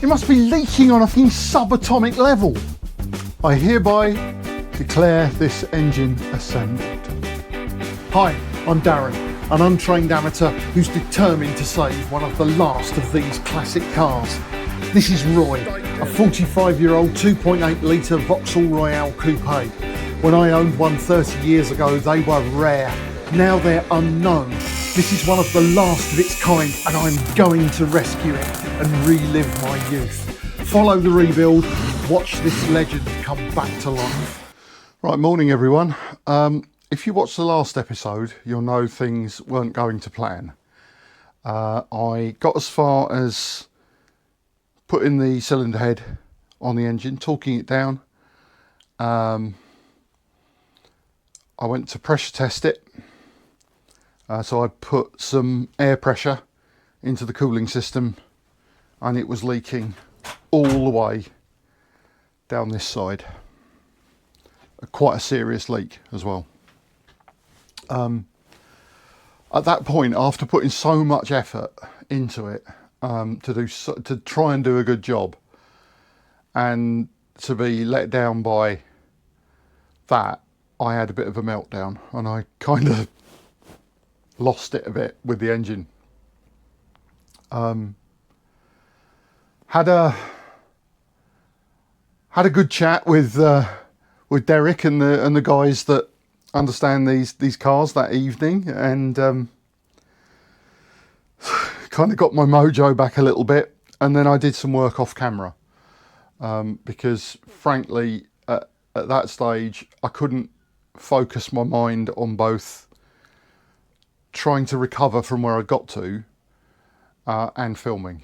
It must be leaking on a fucking subatomic level. I hereby declare this engine assembled. Hi, I'm Darren, an untrained amateur who's determined to save one of the last of these classic cars. This is Roy, a 45-year-old 2.8 litre Vauxhall Royale coupe. When I owned one 30 years ago, they were rare. Now they're unknown. This is one of the last of its kind, and I'm going to rescue it and relive my youth. Follow the rebuild, watch this legend come back to life. Right, morning everyone. If you watched the last episode, you'll know things weren't going to plan. I got as far as putting the cylinder head on the engine, torquing it down. I went to pressure test it. So I put some air pressure into the cooling system and it was leaking all the way down this side. Quite a serious leak as well. At that point, after putting so much effort into it to try and do a good job, and to be let down by that, I had a bit of a meltdown and I kind of lost it a bit with the engine. Had a good chat with Derek and the guys that understand these cars that evening, and kind of got my mojo back a little bit. And then I did some work off camera because frankly at that stage I couldn't focus my mind on both trying to recover from where I got to and filming.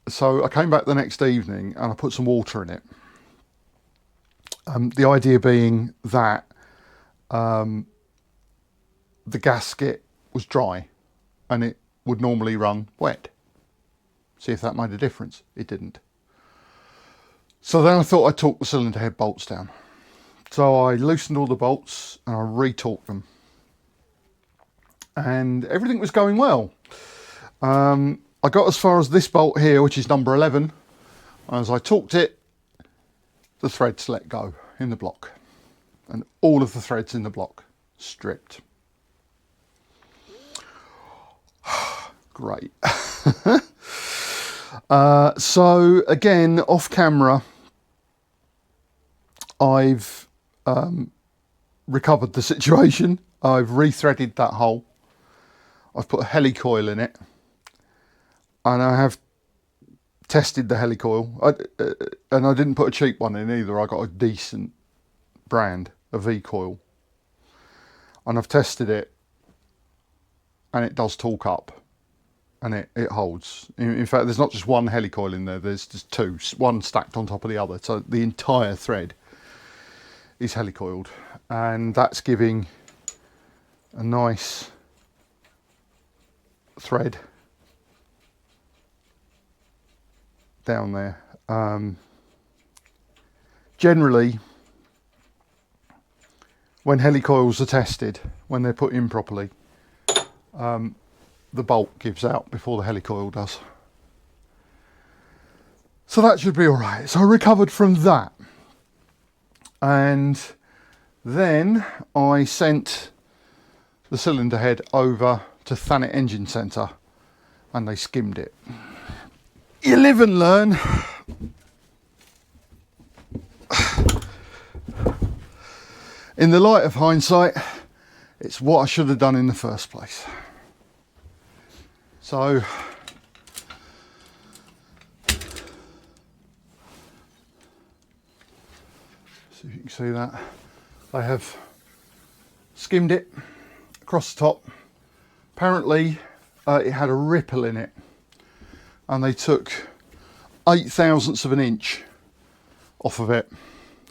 So I came back the next evening and I put some water in it. The idea being that the gasket was dry and it would normally run wet. See if that made a difference. It didn't. So then I thought I'd torque the cylinder head bolts down. So I loosened all the bolts and I re-torqued them. And everything was going well. I got as far as this bolt here, which is number 11. As I torqued it, the threads let go in the block. And all of the threads in the block stripped. Great. So again, off camera, I've recovered the situation. I've rethreaded that hole. I've put a helicoil in it, and I have tested the helicoil. And I didn't put a cheap one in either. I got a decent brand, a V-coil, and I've tested it, and it does torque up, and it holds. In fact, there's not just one helicoil in there. There's just two, one stacked on top of the other. So the entire thread is helicoiled, and that's giving a nice thread down there. Generally, when helicoils are tested, when they're put in properly, the bolt gives out before the helicoil does. So that should be all right. So I recovered from that. And then I sent the cylinder head over to Thermostat Engine Centre and they skimmed it. You live and learn. In the light of hindsight, it's what I should have done in the first place. So see if you can see that. They have skimmed it across the top. Apparently it had a ripple in it, and they took 0.008 of an inch off of it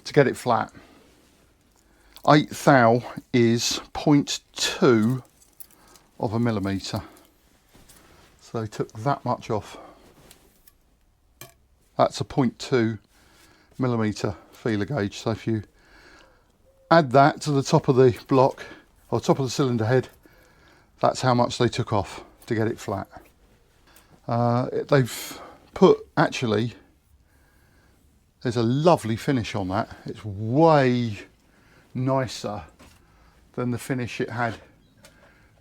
to get it flat. 8 thou is 0.2 of a millimetre. So they took that much off. That's a 0.2 millimetre feeler gauge. So if you add that to the top of the block, or top of the cylinder head, that's how much they took off to get it flat. They've put, actually, there's a lovely finish on that. It's way nicer than the finish it had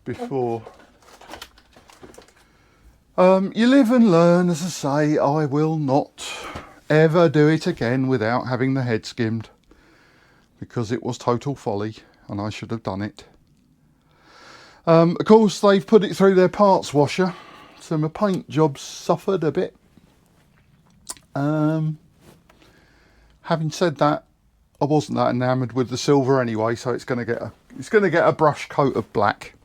before. You live and learn, as I say. I will not ever do it again without having the head skimmed, because it was total folly and I should have done it. Of course, they've put it through their parts washer, so my paint job's suffered a bit. Having said that, I wasn't that enamoured with the silver anyway, so it's going to get a brush coat of black.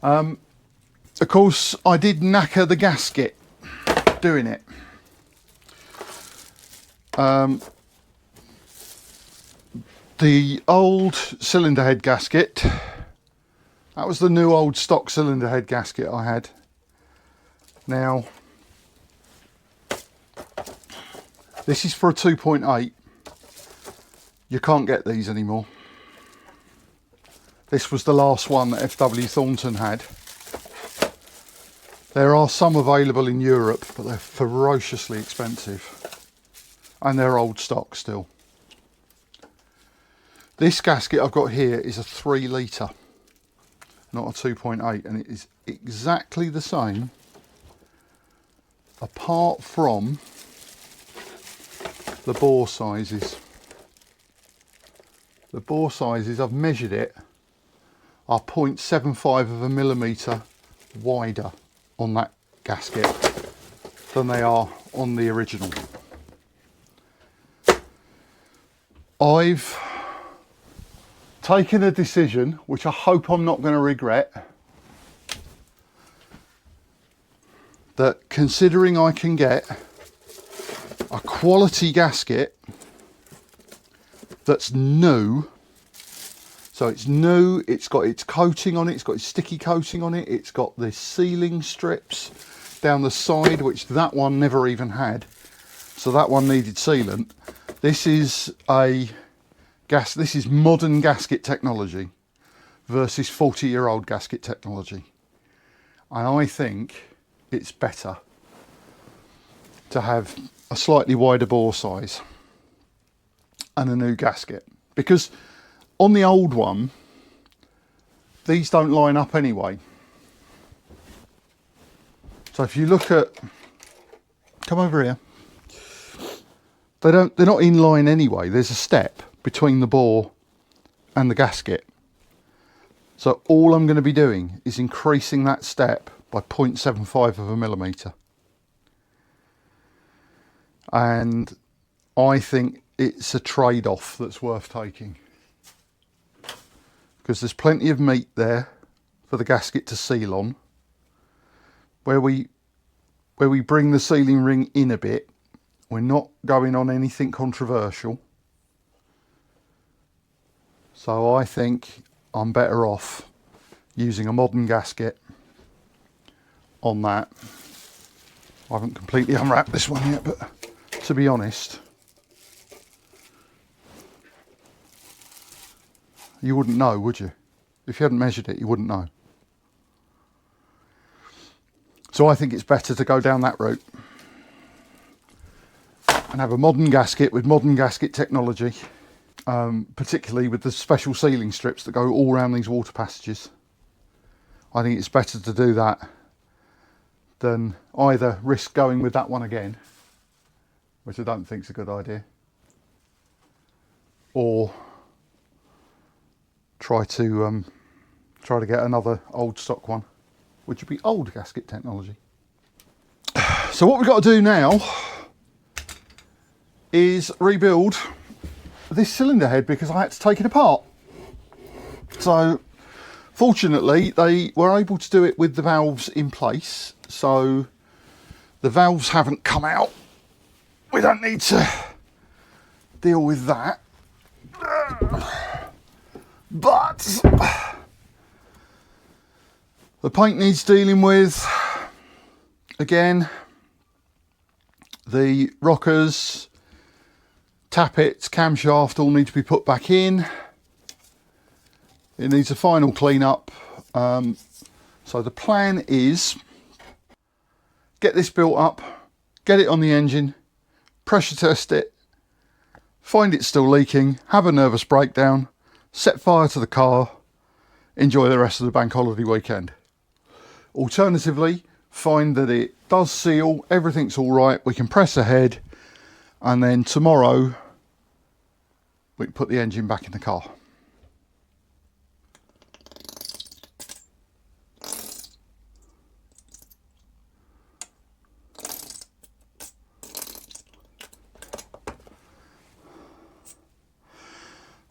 Of course, I did knacker the gasket doing it. The old cylinder head gasket, that was the new old stock cylinder head gasket I had. Now, this is for a 2.8. You can't get these anymore. This was the last one that FW Thornton had. There are some available in Europe, but they're ferociously expensive. And they're old stock still. This gasket I've got here is a 3 litre, not a 2.8, and it is exactly the same, apart from the bore sizes. The bore sizes, I've measured it, are 0.75 of a millimetre wider on that gasket than they are on the original. I've taken a decision, which I hope I'm not going to regret, that considering I can get a quality gasket that's new, so it's new, it's got its coating on it, it's got its sticky coating on it, it's got the sealing strips down the side, which that one never even had, so that one needed sealant. This is this is modern gasket technology versus 40-year-old gasket technology, and I think it's better to have a slightly wider bore size and a new gasket, because on the old one these don't line up anyway. So if you look at, come over here, they're not in line anyway. There's a step between the bore and the gasket, so all I'm going to be doing is increasing that step by 0.75 of a millimetre, and I think it's a trade-off that's worth taking, because there's plenty of meat there for the gasket to seal on. Where we bring the sealing ring in a bit, we're not going on anything controversial. So I think I'm better off using a modern gasket on that. I haven't completely unwrapped this one yet, but to be honest, you wouldn't know, would you? If you hadn't measured it, you wouldn't know. So I think it's better to go down that route and have a modern gasket with modern gasket technology, particularly with the special sealing strips that go all around these water passages. I think it's better to do that than either risk going with that one again, which I don't think is a good idea, or try to get another old stock one, which would be old gasket technology. So what we've got to do now is rebuild this cylinder head, because I had to take it apart. So fortunately they were able to do it with the valves in place, so the valves haven't come out. We don't need to deal with that, but the paint needs dealing with. Again, the rockers, tappets, camshaft all need to be put back in. It needs a final clean up. So the plan is get this built up, get it on the engine, pressure test it, find it's still leaking, have a nervous breakdown, set fire to the car, enjoy the rest of the bank holiday weekend. Alternatively, find that it does seal, everything's all right, we can press ahead, and then tomorrow we can put the engine back in the car.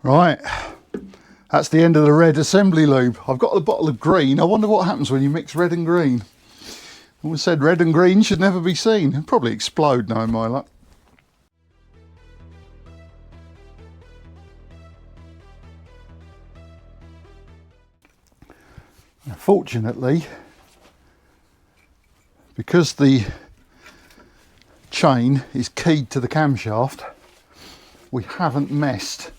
Right, that's the end of the red assembly lube. I've got a bottle of green. I wonder what happens when you mix red and green. Someone said red and green should never be seen. It'll probably explode knowing my luck. Fortunately, because the chain is keyed to the camshaft, we haven't messed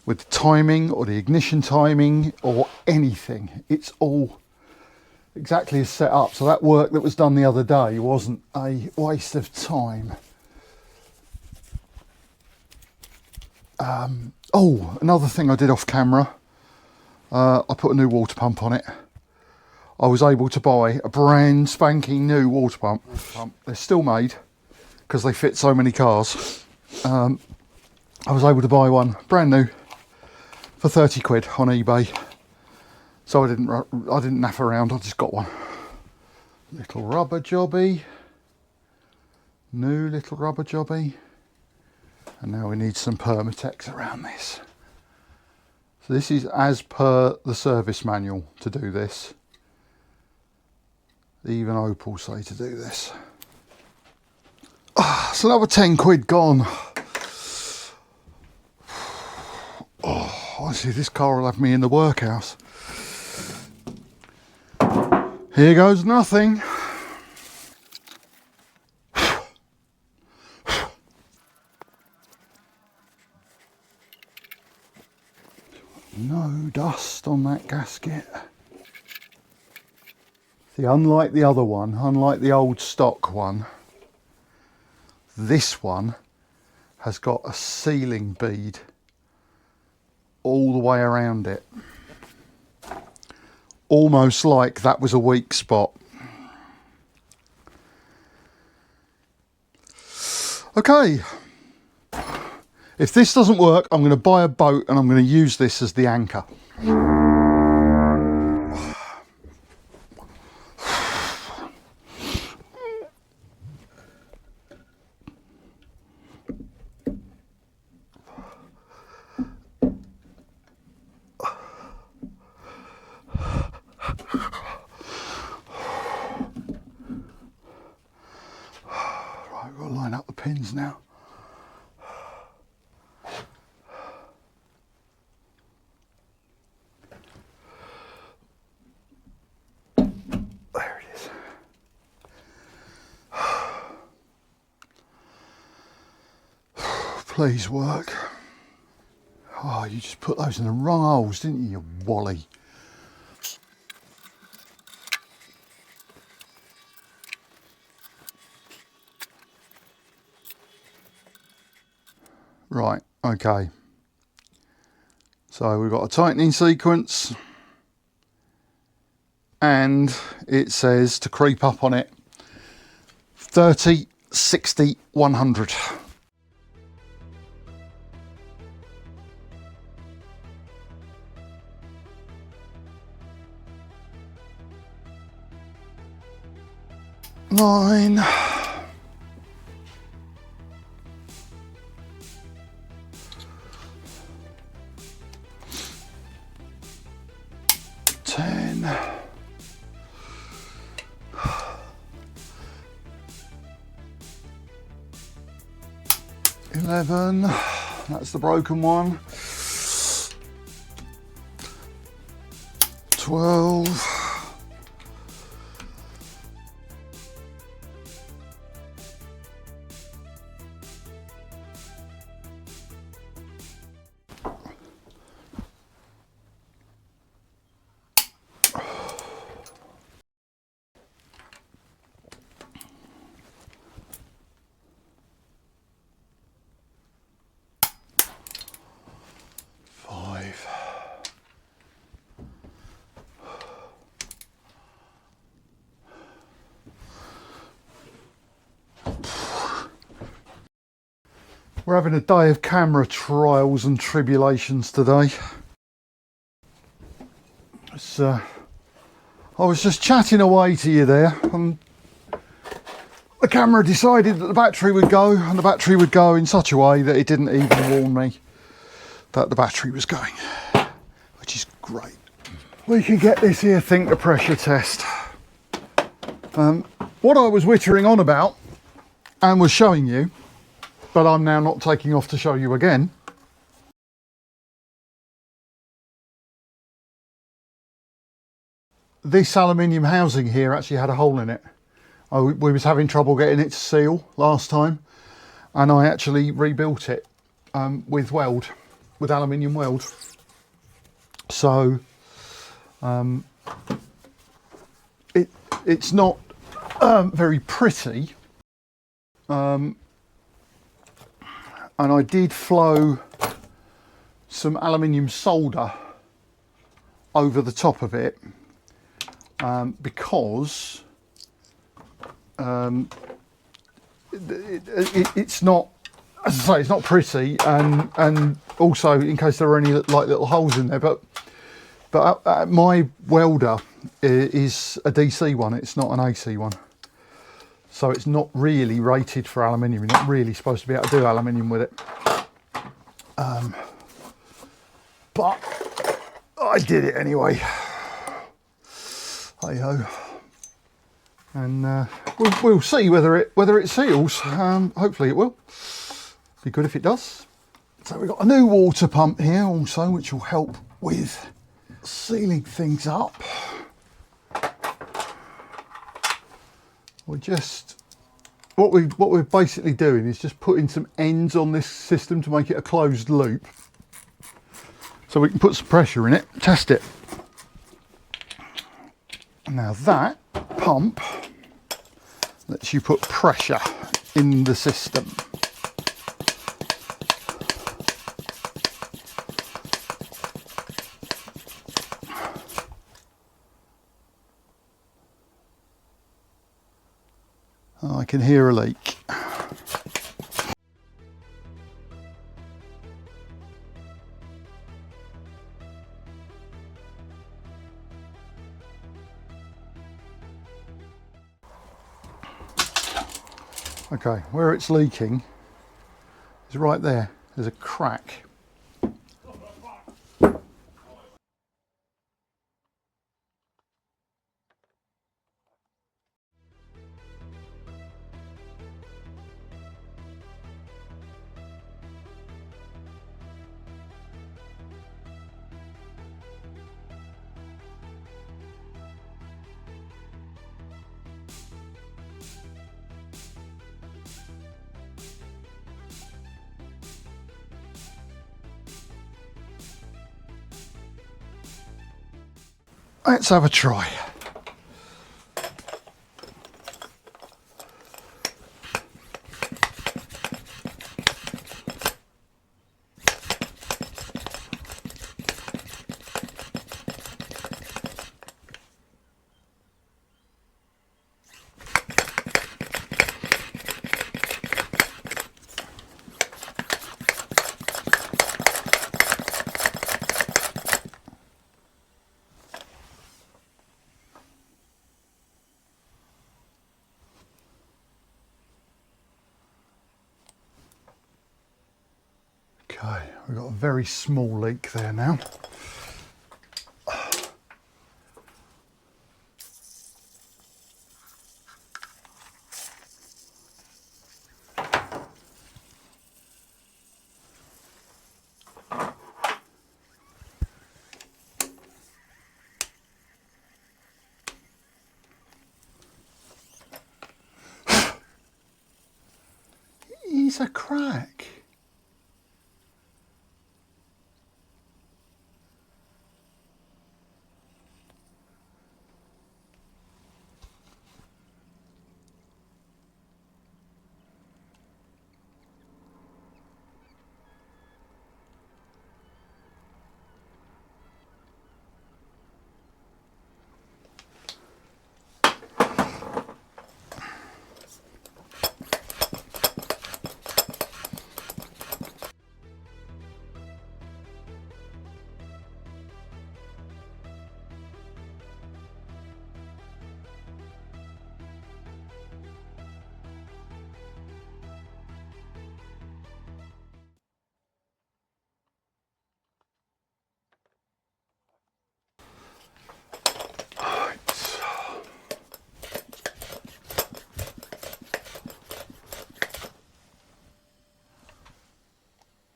with the timing or the ignition timing or anything. It's all exactly as set up, so that work that was done the other day wasn't a waste of time. Oh, another thing I did off camera, I put a new water pump on it. I was able to buy a brand spanking new water pump. They're still made because they fit so many cars. I was able to buy one brand new for 30 quid on eBay. So I didn't naff around, I just got one. Little rubber jobby. New little rubber jobby. And now we need some Permatex around this. So this is as per the service manual to do this. Even Opel say to do this. Ah, it's another 10 quid gone. Oh, honestly, this car will have me in the workhouse. Here goes nothing. No dust on that gasket. See, unlike the other one, unlike the old stock one, this one has got a sealing bead all the way around it. Almost like that was a weak spot. Okay. If this doesn't work, I'm going to buy a boat and I'm going to use this as the anchor. Right, I've got to line up the pins now. Please work. Oh, you just put those in the wrong holes, didn't you, you wally? Right, okay. So we've got a tightening sequence and it says to creep up on it 30, 60, 100. Nine. 10. 11. That's the broken one. 12. 13. We're having a day of camera trials and tribulations today. I was just chatting away to you there, and the camera decided that the battery would go, and the battery would go in such a way that it didn't even warn me that the battery was going, which is great. We can get this here thing to pressure test. What I was wittering on about and was showing you, but I'm now not taking off to show you again, this aluminium housing here actually had a hole in it. We was having trouble getting it to seal last time, and I actually rebuilt it with aluminium weld. So it's not very pretty, and I did flow some aluminium solder over the top of it, because it's not, as I say, it's not pretty, and also in case there are any like little holes in there. But my welder is a DC one; it's not an AC one, so it's not really rated for aluminium. You're not really supposed to be able to do aluminium with it. But I did it anyway. Hey ho. And we'll see whether it seals. Hopefully it will. Be good if it does. So we've got a new water pump here also, which will help with sealing things up. What we're basically doing is just putting some ends on this system to make it a closed loop, so we can put some pressure in it, test it. Now that pump lets you put pressure in the system. Oh, I can hear a leak. Okay, where it's leaking is right there. There's a crack. Let's have a try. Okay, we've got a very small leak there now. It's a crack.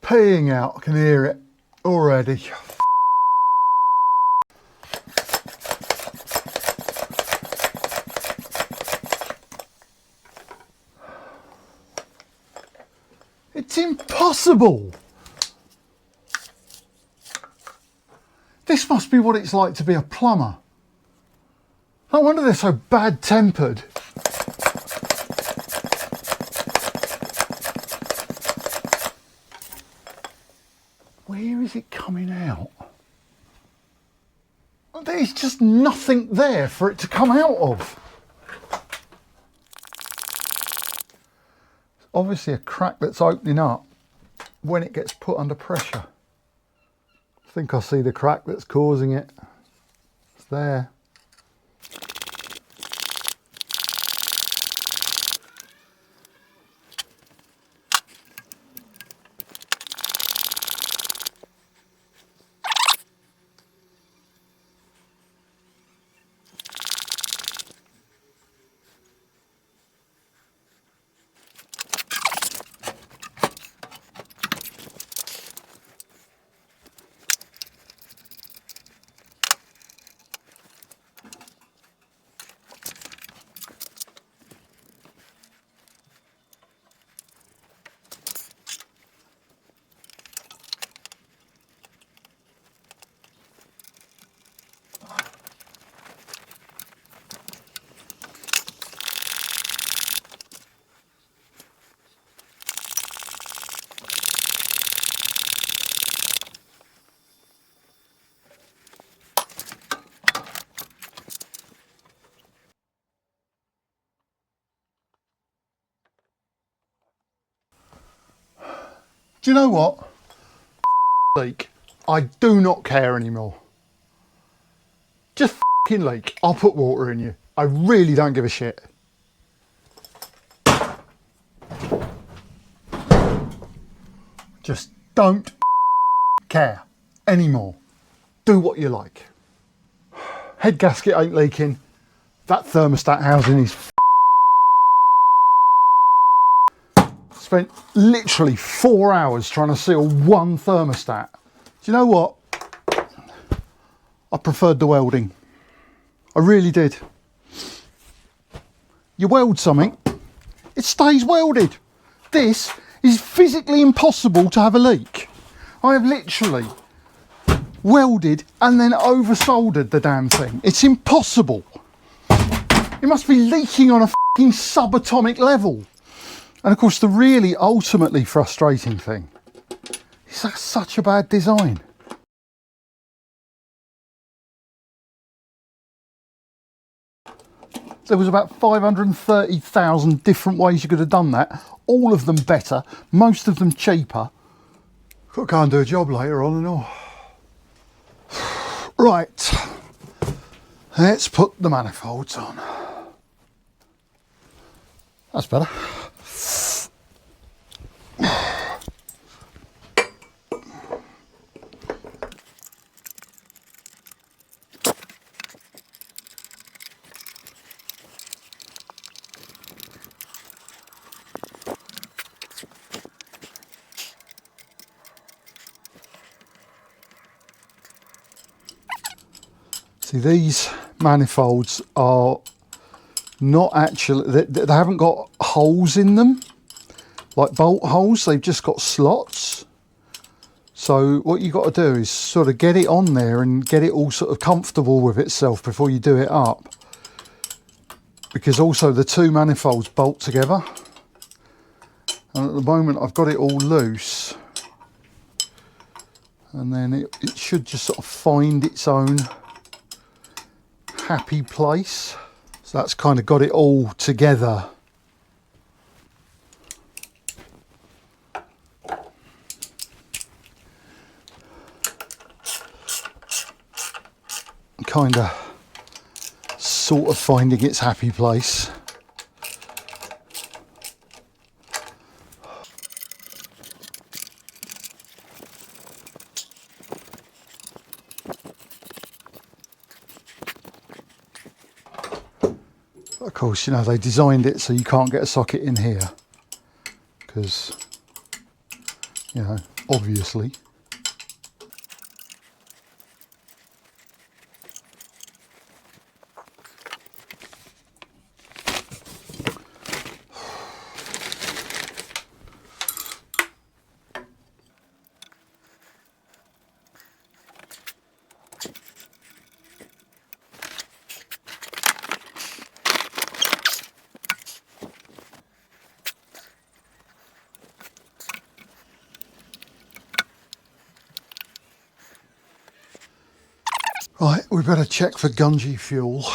peeing out. I can hear it already. It's impossible. This must be what it's like to be a plumber. No wonder they're so bad-tempered. Where is it coming out? There's just nothing there for it to come out of. It's obviously a crack that's opening up when it gets put under pressure. I think I see the crack that's causing it. It's there. Do you know what? Leak. I do not care anymore. Just f***ing leak. I'll put water in you. I really don't give a shit. Just don't care anymore. Do what you like. Head gasket ain't leaking. That thermostat housing is spent literally 4 hours trying to seal one thermostat. Do you know what? I preferred the welding. I really did. You weld something, it stays welded. This is physically impossible to have a leak. I have literally welded and then over soldered the damn thing. It's impossible. It must be leaking on a fucking subatomic level. And of course the really ultimately frustrating thing is that's such a bad design. There was about 530,000 different ways you could have done that. All of them better, most of them cheaper. Got to go and do a job later on and all. Right, let's put the manifolds on. That's better. See, these manifolds are not actually, they haven't got holes in them, like bolt holes, they've just got slots. So what you got to do is sort of get it on there and get it all sort of comfortable with itself before you do it up. Because also the two manifolds bolt together. And at the moment I've got it all loose. And then it should just sort of find its own happy place. So that's kind of got it all together. Kind of sort of finding its happy place. Of course, you know, they designed it so you can't get a socket in here because, you know, obviously. Right, we better check for gungy fuel.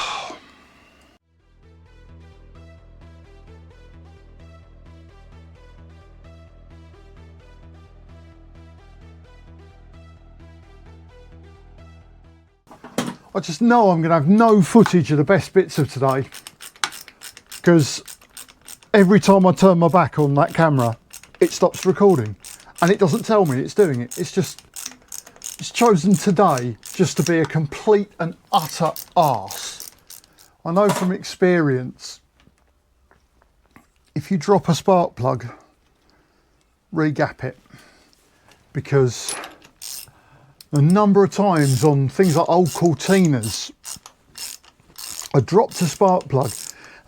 I just know I'm going to have no footage of the best bits of today, because every time I turn my back on that camera, it stops recording, and it doesn't tell me it's doing it. It's chosen today just to be a complete and utter arse. I know from experience, if you drop a spark plug, re-gap it, because the number of times on things like old Cortinas, I dropped a spark plug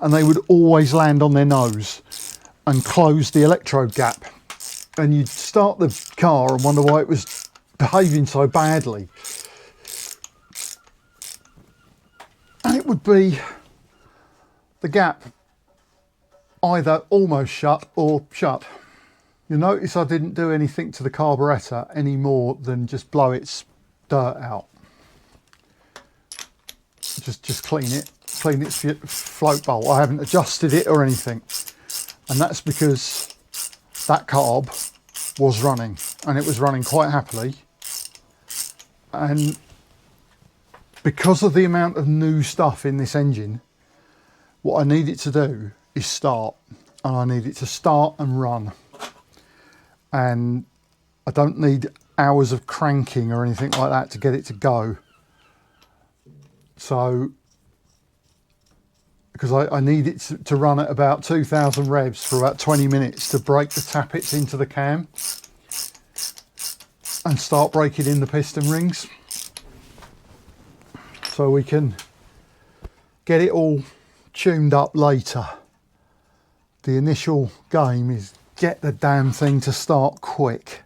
and they would always land on their nose and close the electrode gap. And you'd start the car and wonder why it was behaving so badly. And it would be the gap either almost shut or shut. You'll notice I didn't do anything to the carburettor any more than just blow its dirt out. Just clean its float bolt. I haven't adjusted it or anything. And that's because that carb was running, and it was running quite happily. And because of the amount of new stuff in this engine, what I need it to do is start, and I need it to start and run. And I don't need hours of cranking or anything like that to get it to go. So, because I need it to run at about 2,000 revs for about 20 minutes to break the tappets into the cam and start breaking in the piston rings, so we can get it all tuned up later. The initial game is get the damn thing to start quick.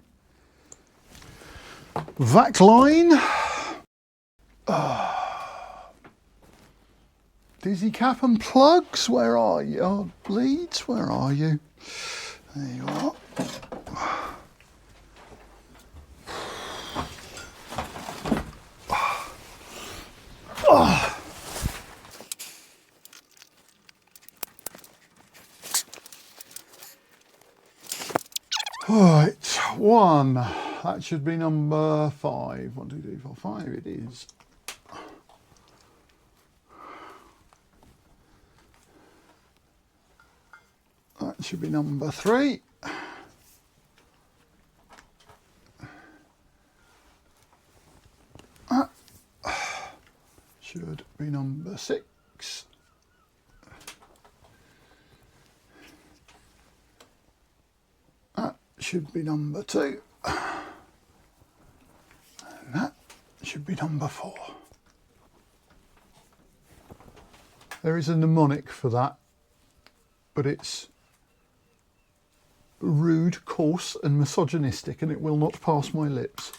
Vac line. Dizzy cap and plugs, where are you? Oh, leads, where are you? There you are. Right, one. That should be number 5. 1, 2, 3, 4, 5. It is. That should be number 3. That should be number 6. That should be number 2. And that should be number 4. There is a mnemonic for that, but it's rude, coarse and misogynistic, and it will not pass my lips.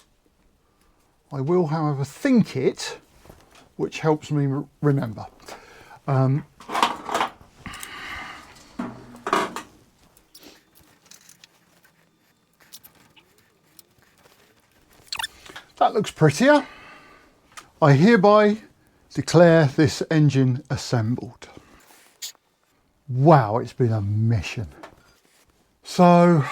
I will, however, think it, which helps me remember. That looks prettier. I hereby declare this engine assembled. Wow, it's been a mission. So,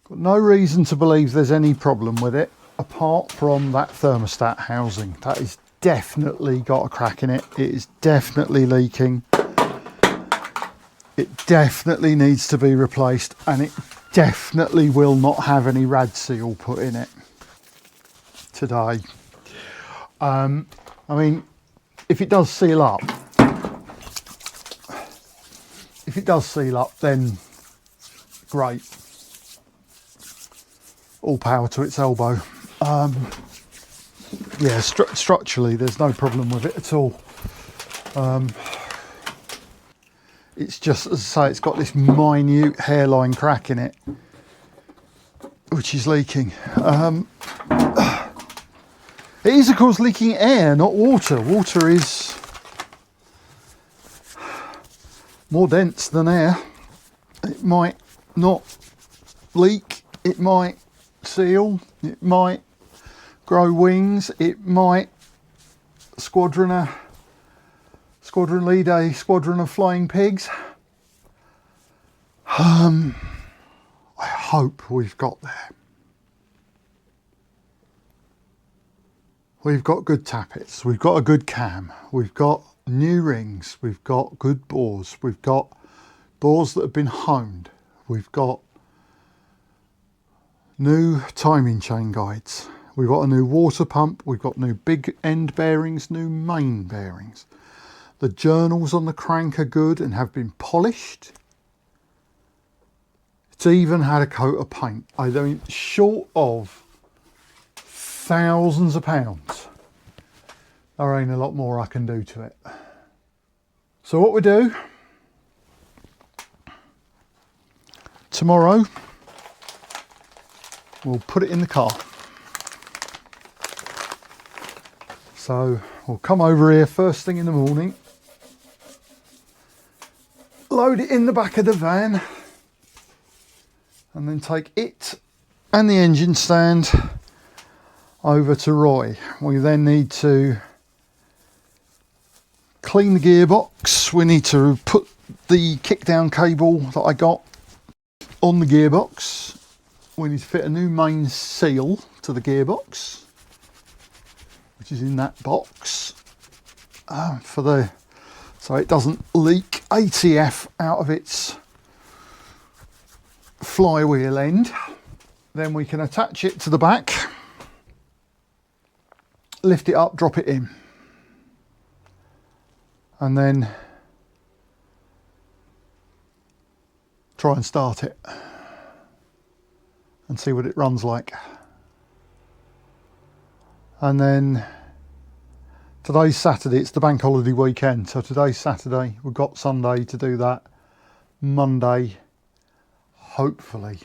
got no reason to believe there's any problem with it, apart from that thermostat housing. That is definitely got a crack in it. It is definitely leaking. It definitely needs to be replaced, and it definitely will not have any rad seal put in it today. I mean, if it does seal up, then great. all power to its elbow. Yeah, structurally there's no problem with it at all. It's just, as I say, it's got this minute hairline crack in it, which is leaking. It is, of course, leaking air, not water. Water is more dense than air. It might not leak, it might seal, it might grow wings, it might squadron lead a squadron of flying pigs. I hope we've got there. We've got good tappets, we've got a good cam, we've got new rings, we've got good bores, we've got bores that have been honed, we've got new timing chain guides, we've got a new water pump, we've got new big end bearings, new main bearings. The journals on the crank are good and have been polished. It's even had a coat of paint. I mean, short of thousands of pounds, there ain't a lot more I can do to it. So what we do tomorrow, we'll put it in the car. So we'll come over here first thing in the morning, load it in the back of the van, and then take it and the engine stand over to Roy. We then need to clean the gearbox. We need to put the kickdown cable that I got on the gearbox. We need to fit a new main seal to the gearbox, which is in that box, so it doesn't leak ATF out of its flywheel end. Then we can attach it to the back, lift it up, drop it in, and then try and start it and see what it runs like. And then today's Saturday, it's the bank holiday weekend, so today's Saturday, we've got Sunday to do that. Monday, hopefully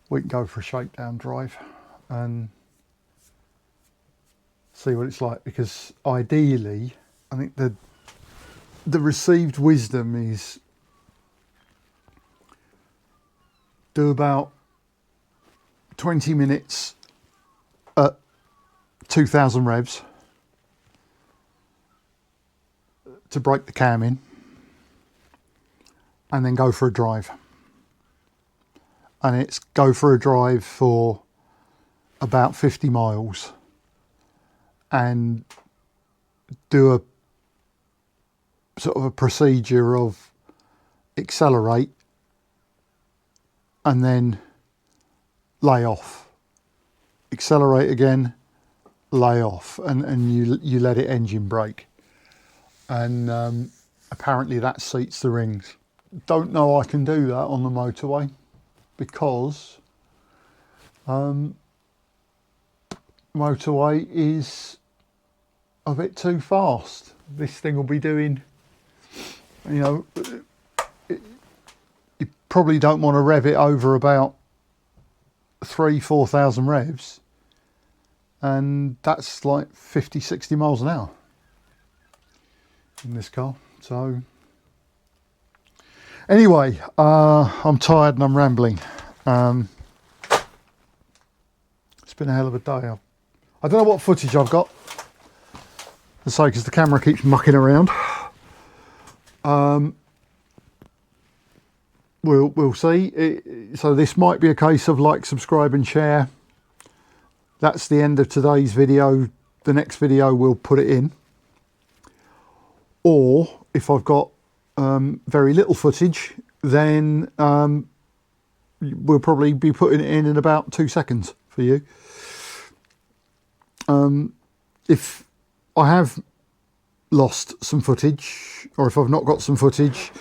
we can go for a shakedown drive and see what it's like, because ideally I think the received wisdom is do about 20 minutes at 2000 revs to break the cam in, and then go for a drive. And it's go for a drive for about 50 miles and do a sort of a procedure of accelerate and then lay off, accelerate again, lay off, and you let it engine brake, and apparently that seats the rings. Don't know I can do that on the motorway, because motorway is a bit too fast. This thing will be doing, you know, you probably don't want to rev it over about 3,000-4,000 revs, and that's like 50-60 miles an hour in this car. So anyway, I'm tired and I'm rambling. It's been a hell of a day. I don't know what footage I've got, as I say, because the camera keeps mucking around. We'll see. So this might be a case of like, subscribe and share. That's the end of today's video. The next video we'll put it in. Or if I've got very little footage, then we'll probably be putting it in about 2 seconds for you. If I have lost some footage, or if I've not got some footage,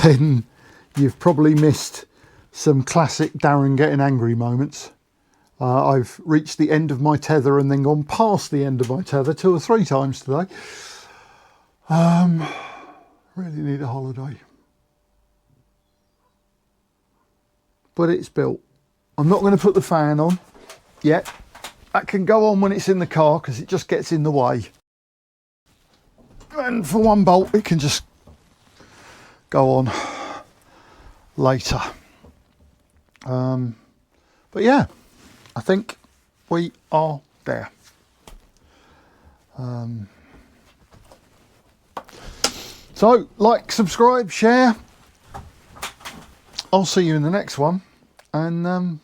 then you've probably missed some classic Darren getting angry moments. I've reached the end of my tether and then gone past the end of my tether 2 or 3 times today. Really need a holiday. But it's built. I'm not going to put the fan on yet. That can go on when it's in the car because it just gets in the way. And for one bolt, it can just go on later. But yeah, I think we are there. So, like, subscribe, share. I'll see you in the next one, and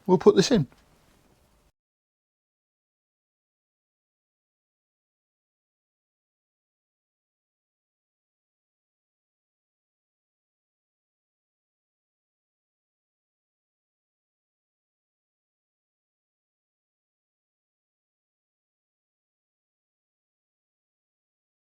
we'll put this in.